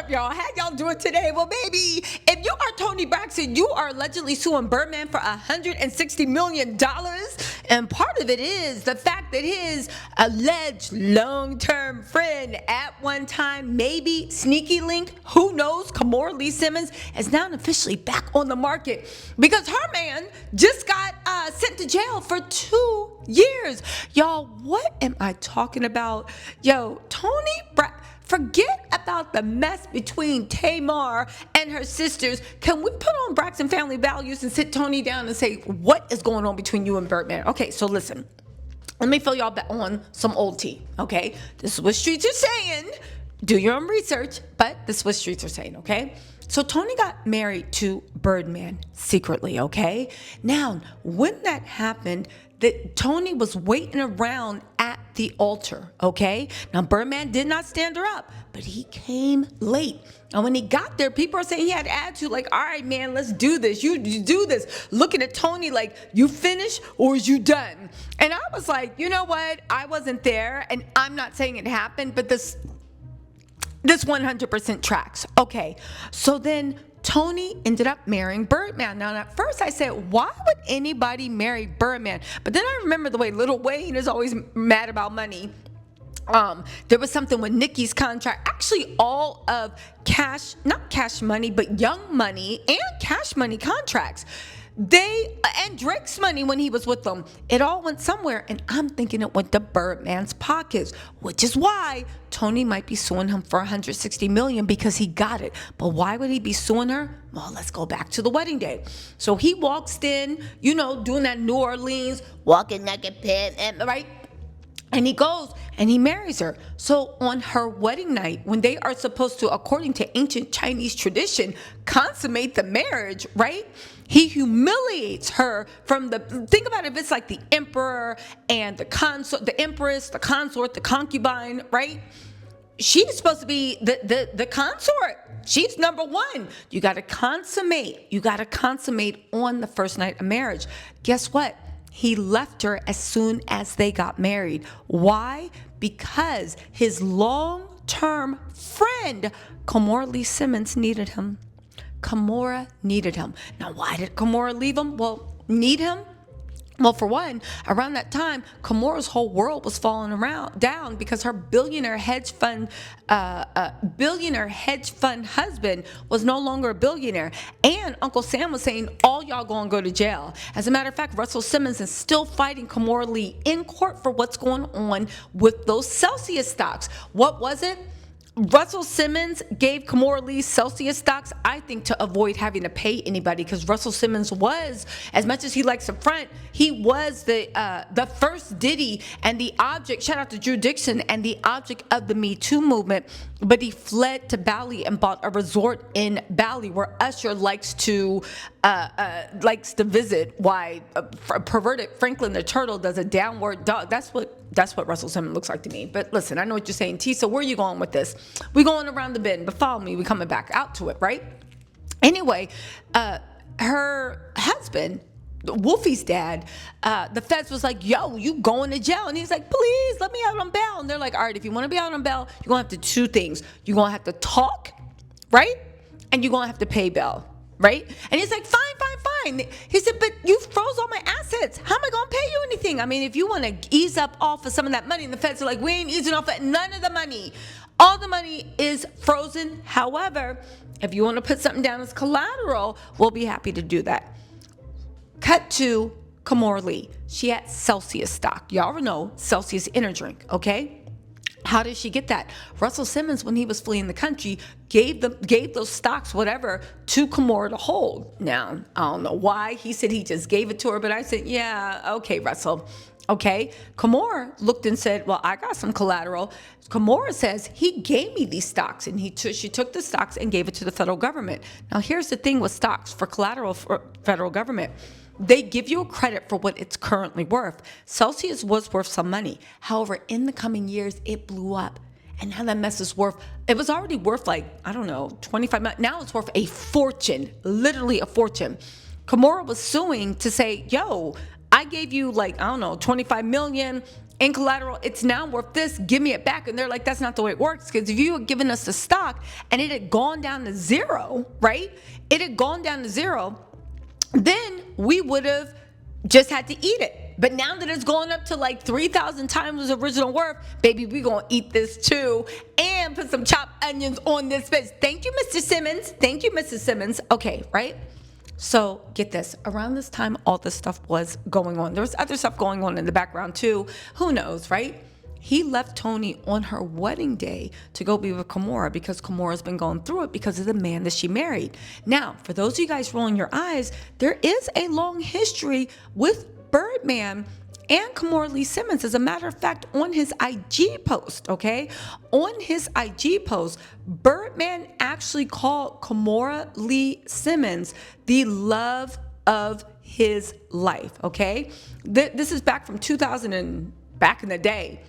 up, y'all? How y'all doing today? Well, baby, if you are Toni Braxton, you are allegedly suing Birdman for $160 million. And part of it is the fact that his alleged long-term friend at one time, maybe sneaky link, who knows, Kimora Lee Simmons, is now officially back on the market because her man just got sent to jail for 2 years. Y'all, what am I talking about? Yo, forget about the mess between Tamar and her sisters. Can we put on Braxton family values and sit Toni down and say, what is going on between you and Birdman? Okay, so listen. Let me fill y'all back on some old tea, okay? This is what streets are saying. Do your own research, but this is what streets are saying, okay? So Toni got married to Birdman secretly, okay? Now, when that happened, that Toni was waiting around at the altar, okay? Now, Birdman did not stand her up, but he came late. And when he got there, people are saying he had attitude like, all right, man, let's do this. You do this. Looking at Toni like, you finished or is you done? And I was like, you know what? I wasn't there, and I'm not saying it happened, but this 100% tracks. Okay, so then Toni ended up marrying Birdman. Now, at first I said, why would anybody marry Birdman? But then I remember the way Lil Wayne is always mad about money. There was something with Nicki's contract. Actually, all of not Cash Money, but Young Money and Cash Money contracts. And Drake's money when he was with them, it all went somewhere, and I'm thinking it went to Birdman's pockets, which is why Toni might be suing him for $160 million because he got it. But why would he be suing her? Well, let's go back to the wedding day. So he walks in, doing that New Orleans walking naked pit, right? And he goes and he marries her. So on her wedding night, when they are supposed to, according to ancient Chinese tradition, consummate the marriage, right? He humiliates her think about it, if it's like the emperor and the consort, the empress, the consort, the concubine, right? She's supposed to be the consort. She's number one. You got to consummate. You got to consummate on the first night of marriage. Guess what? He left her as soon as they got married. Why? Because his long-term friend, Kimora Lee Simmons, needed him. Kimora needed him. Now, why did Kimora leave him? Well, need him? Well, for one, around that time, Kimora's whole world was falling down because her billionaire hedge fund husband was no longer a billionaire. And Uncle Sam was saying, all y'all gonna go to jail. As a matter of fact, Russell Simmons is still fighting Kimora Lee in court for what's going on with those Celsius stocks. What was it? Russell Simmons gave Kimora Lee Celsius stocks, I think, to avoid having to pay anybody, because Russell Simmons was, as much as he likes to front, he was the first Diddy and the object, shout out to Drew Dixon, and the object of the Me Too movement. But he fled to Bali and bought a resort in Bali where Usher likes to visit. Why perverted Franklin the Turtle does a downward dog. That's what Russell Simmons looks like to me. But listen, I know what you're saying, T. So where are you going with this? We're going around the bend, but follow me. We're coming back out to it, right? Anyway, her husband, Wolfie's dad, the feds was like, yo, you going to jail. And he's like, please let me out on bail. And they're like, all right, if you want to be out on bail, you're going to have to do 2 things. You're going to have to talk, right? And you're going to have to pay bail, right? And he's like, fine. He said, but you froze all my assets. How am I going to pay you anything? I mean, if you want to ease up off of some of that money, and the feds are like, we ain't easing off of none of the money. All the money is frozen. However, if you want to put something down as collateral, we'll be happy to do that. Cut to Kimora Lee. She had Celsius stock. Y'all know Celsius energy drink, okay? How did she get that? Russell Simmons, when he was fleeing the country, gave those stocks, whatever, to Kimora to hold. Now, I don't know why. He said he just gave it to her, but I said, yeah, okay, Russell. Okay. Kimora looked and said, well, I got some collateral. Kimora says he gave me these stocks, and she took the stocks and gave it to the federal government. Now, here's the thing with stocks for collateral for federal government. They give you a credit for what it's currently worth. Celsius was worth some money. However, in the coming years, it blew up. And now that mess is it was already worth like, I don't know, 25 million. Now it's worth a fortune, literally a fortune. Kimora was suing to say, yo, I gave you like, I don't know, 25 million. in collateral, it's now worth this, give me it back. And they're like, that's not the way it works, because if you had given us the stock and it had gone down to zero, right? It had gone down to zero, then we would have just had to eat it. But now that it's going up to like 3,000 times its original worth, baby, we gonna eat this too and put some chopped onions on this fish. Thank you, Mr. Simmons. Thank you, Mrs. Simmons. Okay, right? So get this, around this time, all this stuff was going on. There was other stuff going on in the background too. Who knows, right? He left Toni on her wedding day to go be with Kimora because Kimora's been going through it because of the man that she married. Now, for those of you guys rolling your eyes, there is a long history with Birdman and Kimora Lee Simmons. As a matter of fact, on his IG post, okay? On his IG post, Birdman actually called Kimora Lee Simmons the love of his life, okay? This is back from 2000 and back in the day.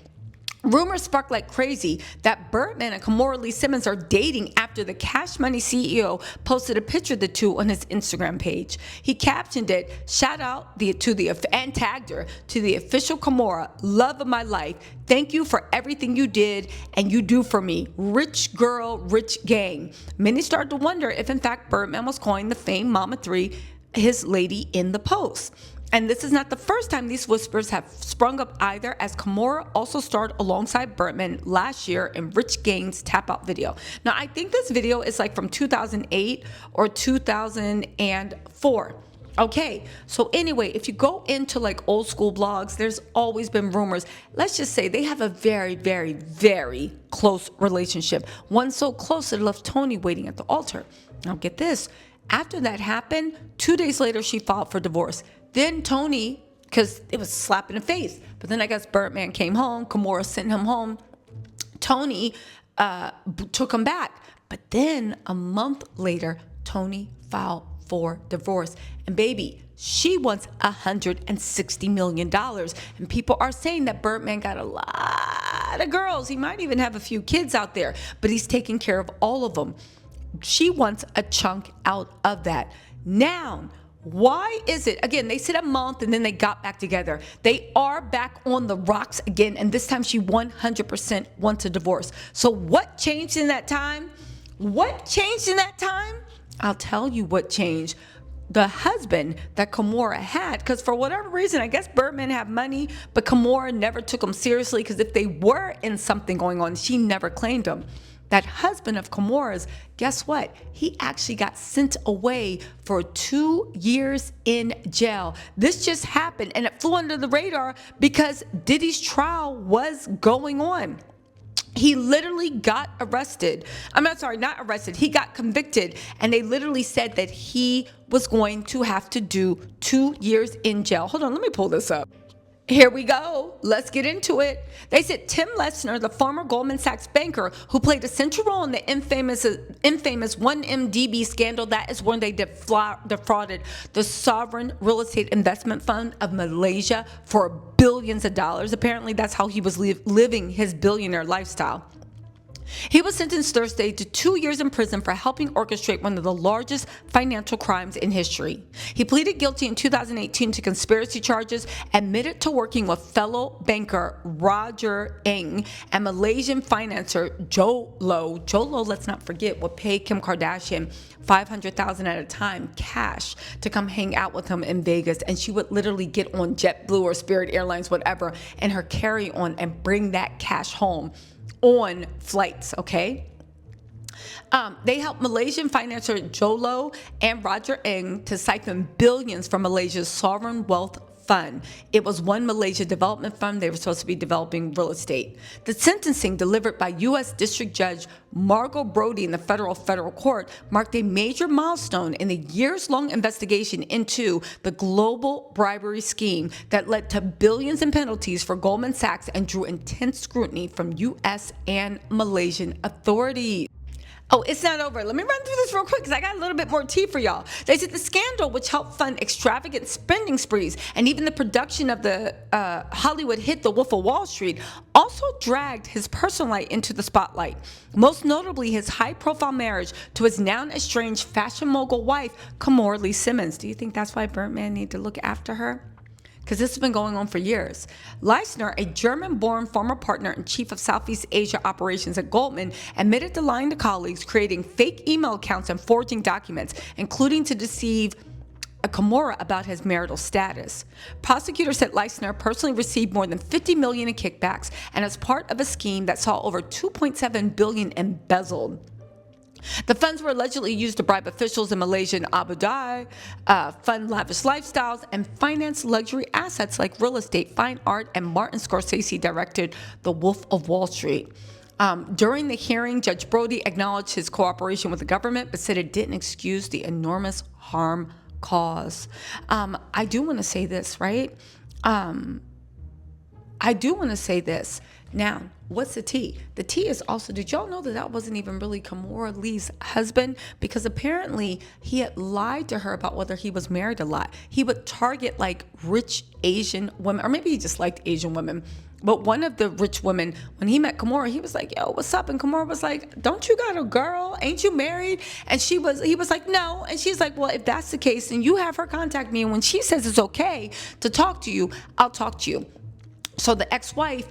Rumors sparked like crazy that Birdman and Kimora Lee Simmons are dating after the Cash Money CEO posted a picture of the two on his Instagram page. He captioned it, shout out and tagged her to the official Kimora, love of my life. Thank you for everything you did and you do for me. Rich girl, rich gang. Many started to wonder if in fact Birdman was calling the famed Mama 3 his lady in the post. And this is not the first time these whispers have sprung up either, as Kimora also starred alongside Birdman last year in Rich Gang's Tap Out video. Now, I think this video is like from 2008 or 2004. Okay, so anyway, if you go into like old school blogs, there's always been rumors. Let's just say they have a very, very, very close relationship. One so close that it left Toni waiting at the altar. Now get this, after that happened, 2 days later, she filed for divorce. Then Toni, because it was a slap in the face, but then I guess Birdman came home, Kimora sent him home, Toni took him back. But then a month later, Toni filed for divorce. And baby, she wants $160 million. And people are saying that Birdman got a lot of girls. He might even have a few kids out there, but he's taking care of all of them. She wants a chunk out of that. Now, why is it, again, they said a month and then they got back together. They are back on the rocks again, and this time she 100% wants a divorce. So what changed in that time? What changed in that time? I'll tell you what changed. The husband that Kimora had, because for whatever reason, I guess Birdman had money, but Kimora never took him seriously, because if they were in something going on, she never claimed him. That husband of Kimora's, guess what? He actually got sent away for 2 years in jail. This just happened, and it flew under the radar because Diddy's trial was going on. He literally got arrested. Not arrested. He got convicted, and they literally said that he was going to have to do 2 years in jail. Hold on, let me pull this up. Here we go. Let's get into it. They said Tim Lechner, the former Goldman Sachs banker who played a central role in the infamous 1MDB scandal, that is when they defrauded the sovereign real estate investment fund of Malaysia for billions of dollars. Apparently, that's how he was living his billionaire lifestyle. He was sentenced Thursday to 2 years in prison for helping orchestrate one of the largest financial crimes in history. He pleaded guilty in 2018 to conspiracy charges, admitted to working with fellow banker Roger Ng and Malaysian financier Joe Low. Joe Low, let's not forget, would pay Kim Kardashian $500,000 at a time cash to come hang out with him in Vegas, and she would literally get on JetBlue or Spirit Airlines, whatever, and her carry-on and bring that cash home on flights, okay? They helped Malaysian financier Jolo and Roger Ng to siphon billions from Malaysia's sovereign wealth fund. It was One Malaysia Development Fund. They were supposed to be developing real estate. The sentencing delivered by U.S. District Judge Margot Brody in the federal court marked a major milestone in the years-long investigation into the global bribery scheme that led to billions in penalties for Goldman Sachs and drew intense scrutiny from U.S. and Malaysian authorities. Oh, it's not over. Let me run through this real quick because I got a little bit more tea for y'all. They said the scandal, which helped fund extravagant spending sprees and even the production of the Hollywood hit The Wolf of Wall Street, also dragged his personal life into the spotlight. Most notably, his high-profile marriage to his now estranged fashion mogul wife, Kimora Lee Simmons. Do you think that's why Birdman needed to look after her? because this has been going on for years. Leistner, a German-born former partner and chief of Southeast Asia operations at Goldman, admitted to lying to colleagues, creating fake email accounts and forging documents, including to deceive Kimora about his marital status. Prosecutors said Leistner personally received more than $50 million in kickbacks and as part of a scheme that saw over $2.7 billion embezzled. The funds were allegedly used to bribe officials in Malaysia and Abu Dhabi, fund lavish lifestyles, and finance luxury assets like real estate, fine art, and Martin Scorsese directed The Wolf of Wall Street. During the hearing, Judge Brody acknowledged his cooperation with the government, but said it didn't excuse the enormous harm caused. I do want to say this, right? I do want to say this. Now, what's the tea? The tea is also, did y'all know that that wasn't even really Kimora Lee's husband? Because apparently he had lied to her about whether he was married a lot. He would target like rich Asian women, or maybe he just liked Asian women. But one of the rich women, when he met Kimora, he was like, yo, what's up? And Kimora was like, don't you got a girl? Ain't you married? And he was like, no. And she's like, well, if that's the case, then you have her contact me. And when she says it's okay to talk to you, I'll talk to you. So the ex-wife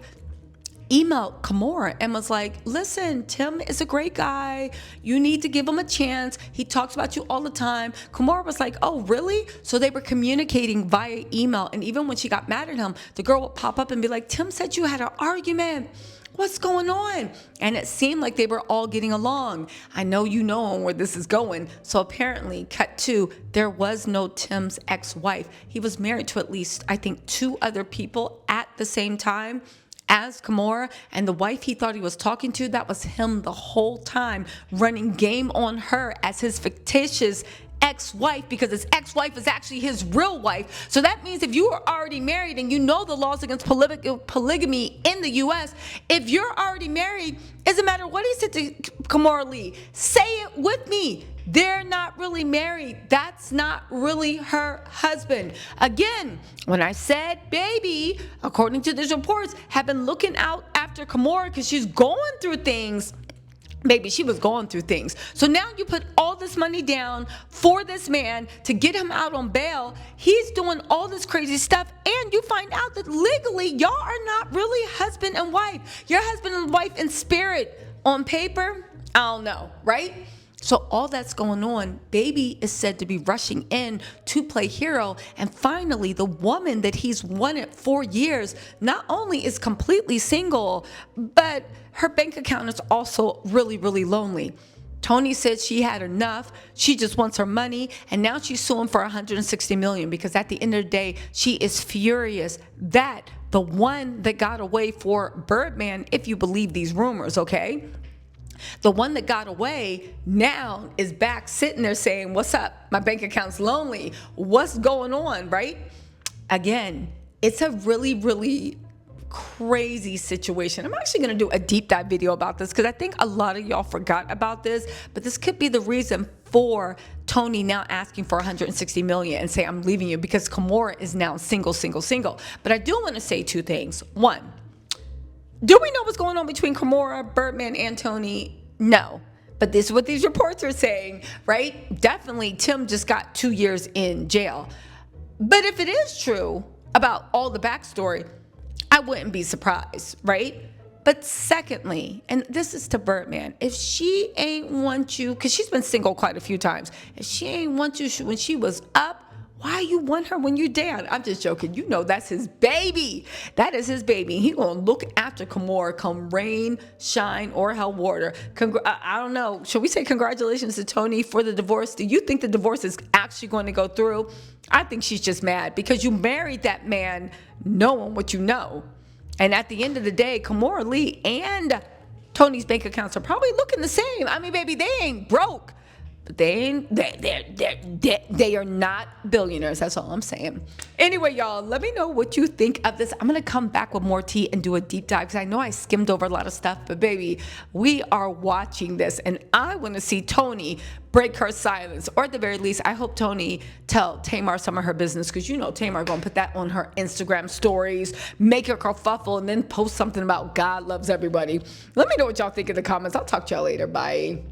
emailed Kimora and was like, listen, Tim is a great guy. You need to give him a chance. He talks about you all the time. Kimora was like, oh, really? So they were communicating via email. And even when she got mad at him, the girl would pop up and be like, Tim said you had an argument. What's going on? And it seemed like they were all getting along. I know you know where this is going. So apparently, cut to, there was no Tim's ex-wife. He was married to at least, I think, 2 other people at the same time as Kimora, and the wife he thought he was talking to, that was him the whole time, running game on her as his fictitious ex-wife, because his ex-wife is actually his real wife. So that means if you are already married and you know the laws against polygamy in the U.S., if you're already married, it doesn't matter what he said to Kimora Lee, say it with me. They're not really married. That's not really her husband. Again, when I said baby, according to these reports, have been looking out after Kimora because she's going through things. Baby, she was going through things. So now you put all this money down for this man to get him out on bail. He's doing all this crazy stuff. And you find out that legally, y'all are not really husband and wife. You're husband and wife in spirit. On paper, I don't know, right? So all that's going on, baby is said to be rushing in to play hero. And finally, the woman that he's wanted for years not only is completely single, but her bank account is also really, really lonely. Toni said she had enough. She just wants her money. And now she's suing for $160 million because at the end of the day, she is furious that the one that got away for Birdman, if you believe these rumors, okay? The one that got away now is back sitting there saying, what's up? My bank account's lonely. What's going on, right? Again, it's a really, really crazy situation. I'm actually going to do a deep dive video about this because I think a lot of y'all forgot about this, but this could be the reason for Toni now asking for $160 million and say, I'm leaving you, because Kimora is now single. But I do want to say 2 things. One, do we know what's going on between Kimora, Birdman, and Toni? No. But this is what these reports are saying, right? Definitely, Tim just got 2 years in jail. But if it is true about all the backstory, I wouldn't be surprised, right? But secondly, and this is to Birdman, if she ain't want you, because she's been single quite a few times, if she ain't want you when she was up, why you want her when you're down? I'm just joking. You know that's his baby. That is his baby. He gonna look after Kimora come rain, shine, or hell water. I don't know. Should we say congratulations to Toni for the divorce? Do you think the divorce is actually going to go through? I think she's just mad because you married that man knowing what you know. And at the end of the day, Kimora Lee and Toni's bank accounts are probably looking the same. I mean, baby, they ain't broke. But they are not billionaires. That's all I'm saying. Anyway, y'all, let me know what you think of this. I'm going to come back with more tea and do a deep dive because I know I skimmed over a lot of stuff. But, baby, we are watching this. And I want to see Toni break her silence. Or at the very least, I hope Toni tell Tamar some of her business because you know Tamar going to put that on her Instagram stories, make her kerfuffle, and then post something about God loves everybody. Let me know what y'all think in the comments. I'll talk to y'all later. Bye.